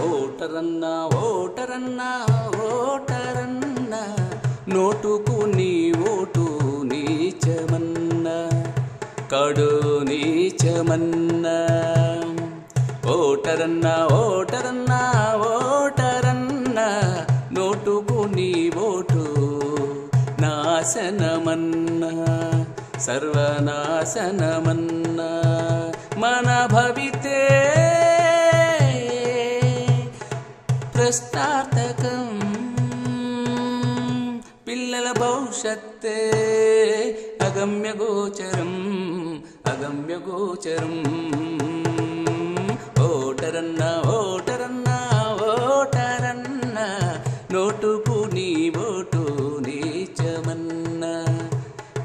ఓటరన్న ఓటరన్న ఓటరన్న నోటుకు నీ ఓటు నీచమన్న కడు నీచమన్న ఓటరన్న ఓటరన్న ఓటరన్న నోటుకు నీ ఓటు నాశనమన్న సర్వనాశనమన్న మన భవితే ప్రశ్నార్థకం పిల్లల భవిష్యత్తే అగమ్యగోచరం అగమ్యగోచరం ఓటరన్న ఓటరన్న ఓటరన్న నోటుకు నీ ఓటు నీచమన్న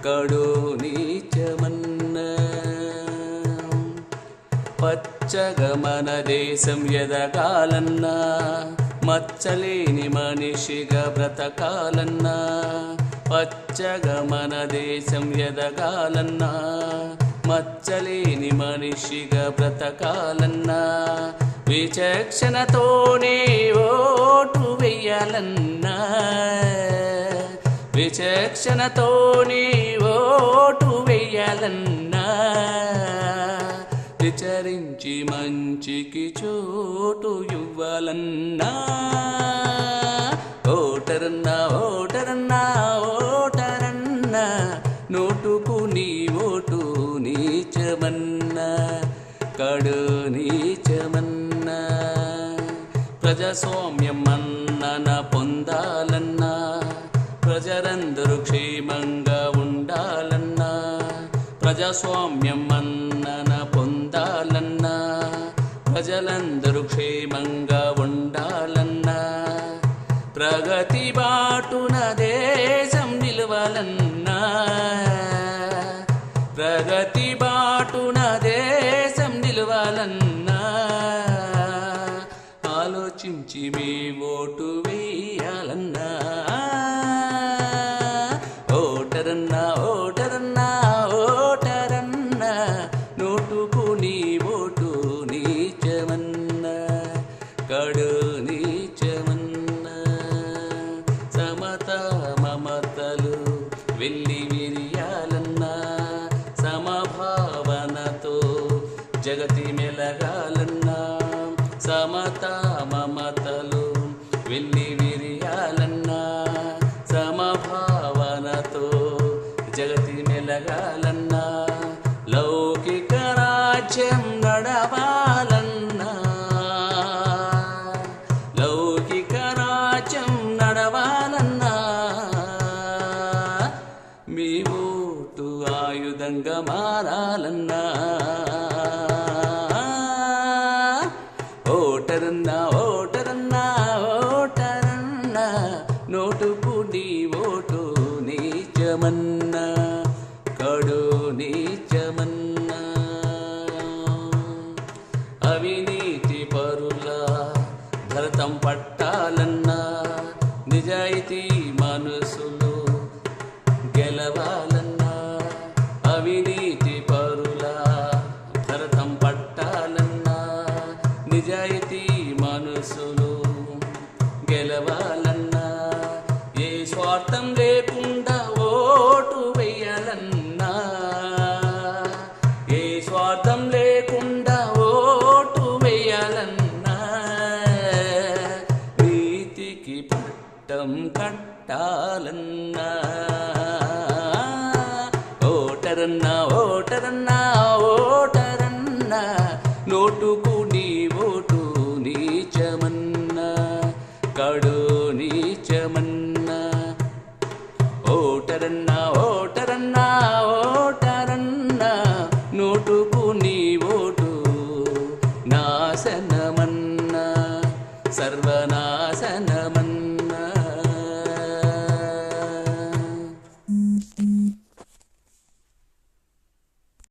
కడు నీచమన్న పచ్చగా మన దేశం ఎదగాలన్నా మచ్చలేని మనిషిగా బ్రతకాలన్నా పచ్చగా మన దేశం ఎదగాలన్నా మచ్చలేని మనిషిగా బ్రతకాలన్నా విచక్షణతోనే ఓటు వెయ్యాలన్నా విచక్షణతోనే ఓటు వెయ్యాలన్నా విచరించి మంచికి చోటు ఇవ్వాలన్నా ఓటరన్న ఓటరన్న ఓటరన్న నోటుకు నీ ఓటు నీచమన్న కడు నీచమన్న ప్రజాస్వామ్యం మన్నన పొందాలన్నా ప్రజలందరూ క్షేమంగా ఉండాలన్నా ప్రజాస్వామ్యం మన్నన పొందాలన్నా ప్రజలందరూ క్షేమంగా ఉండాలన్నా ప్రగతి బాటున దేశం నిలవాలన్నా ప్రగతి బాటున దేశం నిలవాలన్నా ఆలోచించి మీ ఓటు వేయాలన్నా ఓటరన్న ఓటరన్న ఓటరన్న నోటుకు నీ ఓటు నీచమన్న కడు నీచమన్న సమత మమతలు వెళ్ళి విరియాలన్నా సమభావనతో జగతి మెలగాలన్నా సమత మమతలు వెళ్ళి విరియాలన్నా సమభావనతో జగతి మెలగాలన్నా లౌకిక రాజ్యం నడవాలన్నా లౌకిక రాజ్యం నడవాలన్నా మీ ఓటు ఆయుధంగా మారాలన్నా ఓటరన్న ఓటరన్న ఓటరన్న నోటుకు నీ ఓటు నీచమన్న కడు నీచమన్న అవినీతి పరుల భరతం పట్టాలన్నా నిజాయితీ మనసులు గెలవాలన్నా అవినీతి పరుల భరతం పట్టాలన్నా నిజాయితీ మనసులు గెలవాలన్నా ఏ స్వార్థం లేకుండా ఓటు వేయాలన్నా ఏ స్వార్థం లేకుండా ఓటు వేయాలన్నా నీతికి పట్టం కట్టాలన్నా ఓటరన్న ఓటరన్న ఓటరన్న నోటుకు